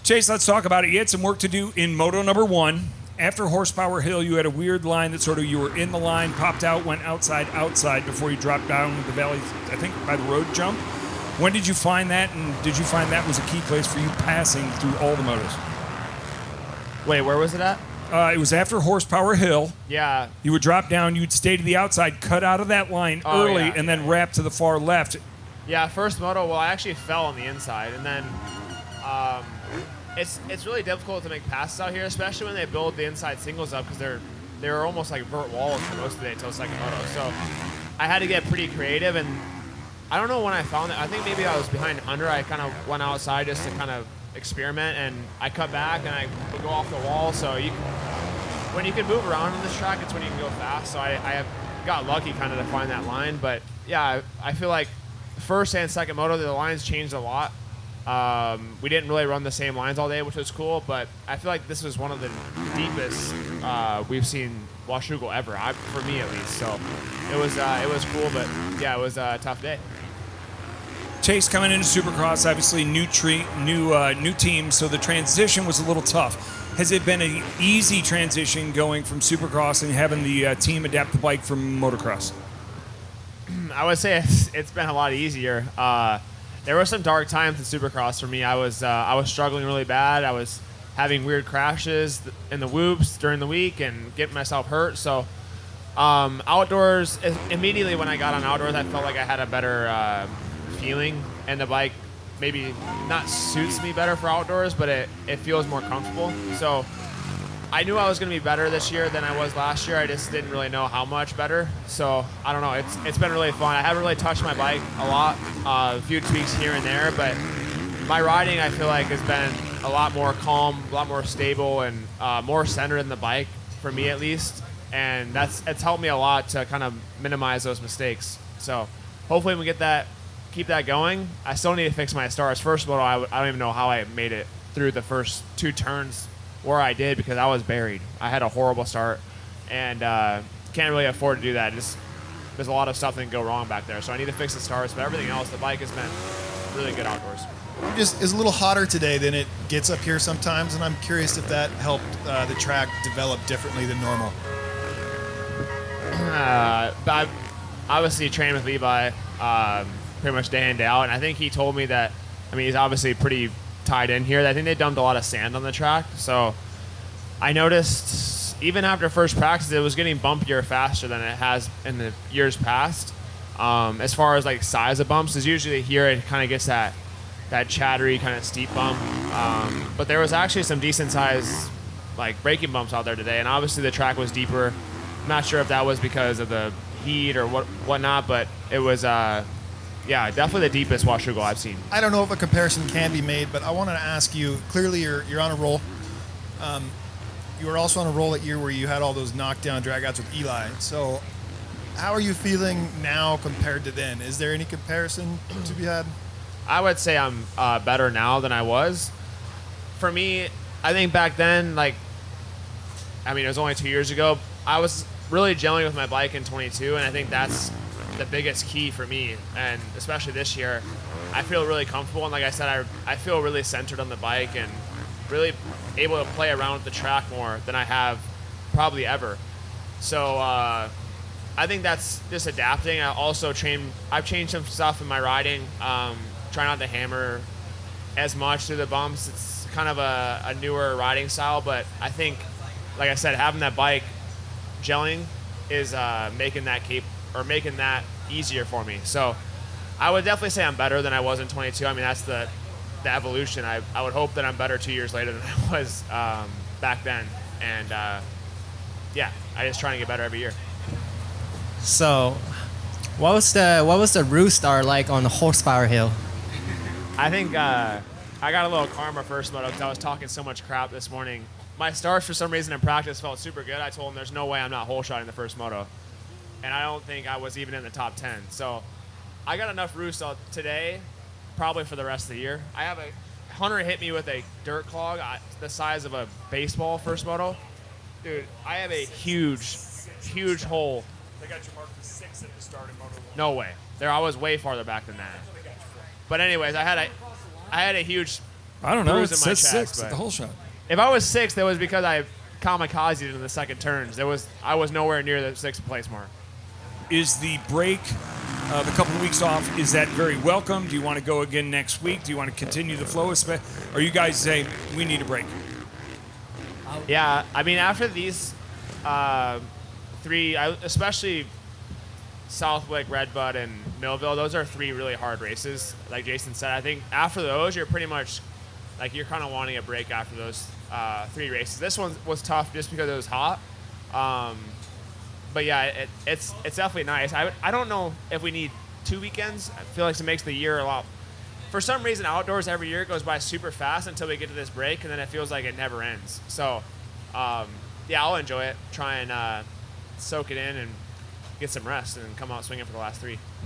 Chase, let's talk about it. You had some work to do in Moto number 1. After Horsepower Hill, you had a weird line that sort of you were in the line, popped out, went outside before you dropped down the valley, I think by the road jump. When did you find that, and did you find that was a key place for you passing through all the motos? Wait, where was it at? It was after Horsepower Hill. Yeah. You would drop down, you'd stay to the outside, cut out of that line early, and then wrap to the far left. Yeah, first moto, well, I actually fell on the inside, and then it's really difficult to make passes out here, especially when they build the inside singles up, because they're almost like vert walls for most of the day until second moto. So I had to get pretty creative, and I don't know when I found it. I think maybe I was behind Hunter. I kind of went outside just to kind of experiment, and I cut back, and I would go off the wall. So when you can move around on this track, it's when you can go fast. So I got lucky kind of to find that line. But, yeah, I feel like first and second moto, the lines changed a lot. We didn't really run the same lines all day, which was cool, but I feel like this was one of the deepest we've seen Washougal ever, for me at least. So it was cool, but yeah, it was a tough day. Chase coming into Supercross, obviously new team, so the transition was a little tough. Has it been an easy transition going from Supercross and having the team adapt the bike from motocross? I would say it's been a lot easier. There were some dark times in Supercross for me. I was struggling really bad. I was having weird crashes in the whoops during the week and getting myself hurt. So outdoors, immediately when I got on outdoors, I felt like I had a better feeling, and the bike maybe not suits me better for outdoors, but it feels more comfortable. So I knew I was going to be better this year than I was last year. I just didn't really know how much better. So I don't know. It's been really fun. I haven't really touched my bike a lot, a few tweaks here and there, but my riding I feel like has been a lot more calm, a lot more stable, and more centered in the bike for me at least. And it's helped me a lot to kind of minimize those mistakes. So hopefully we keep that going. I still need to fix my stars. First of all, I don't even know how I made it through the first 2 turns where I did, because I was buried. I had a horrible start, and can't really afford to do that. There's a lot of stuff that can go wrong back there, so I need to fix the stars. But everything else, the bike has been really good outdoors. Just is a little hotter today than it gets up here sometimes, and I'm curious if that helped the track develop differently than normal. I obviously trained with Levi pretty much day in, day out, and I think he told me that, he's obviously pretty tied in here. I think they dumped a lot of sand on the track, so I noticed even after first practice it was getting bumpier faster than it has in the years past. As far as like size of bumps, is usually here it kind of gets that chattery kind of steep bump, but there was actually some decent size like braking bumps out there today, and obviously the track was deeper. I'm not sure if that was because of the heat or whatnot, but it was yeah, definitely the deepest Washougal I've seen. I don't know if a comparison can be made, but I wanted to ask you, clearly you're on a roll. You were also on a roll that year where you had all those knockdown dragouts with Eli. So how are you feeling now compared to then? Is there any comparison to be had? I would say I'm better now than I was. For me, I think back then, it was only 2 years ago, I was really gelling with my bike in 22, and I think that's the biggest key for me, and especially this year, I feel really comfortable, and like I said, I feel really centered on the bike and really able to play around with the track more than I have probably ever. So I think that's just adapting. I've changed some stuff in my riding, try not to hammer as much through the bumps. It's kind of a newer riding style, but I think, like I said, having that bike gelling is making that easier for me. So I would definitely say I'm better than I was in 22. That's the evolution. I would hope that I'm better 2 years later than I was back then. And yeah, I just try and get better every year. So what was the root start like on the Horsepower Hill? I think I got a little karma first moto because I was talking so much crap this morning. My starts for some reason in practice felt super good. I told him there's no way I'm not hole shotting the first moto. And I don't think I was even in the top 10. So I got enough roost today, probably for the rest of the year. Hunter hit me with a dirt clog the size of a baseball first moto. Dude, I have a huge hole. They got you marked for 6 at the start of Moto 1. No way. I was way farther back than that. But anyways, I had a huge I don't know. It bruise in my says chest, 6 at but- the whole shot. If I was 6th, that was because I kamikazed in the second turns. I was nowhere near the 6th place mark. Is the break, the couple of weeks off, is that very welcome? Do you want to go again next week? Do you want to continue the flow? Or you guys say, we need a break? Yeah, I mean, after these 3, especially Southwick, Redbud, and Millville, those are 3 really hard races. Like Jason said, I think after those, you're pretty much, like, you're kind of wanting a break after those 3 races. This one was tough just because it was hot. But yeah, it's definitely nice. I don't know if we need 2 weekends. I feel like it makes the year a lot. For some reason, outdoors every year goes by super fast until we get to this break, and then it feels like it never ends. So, yeah, I'll enjoy it. Try and soak it in and get some rest, and come out swinging for the last 3.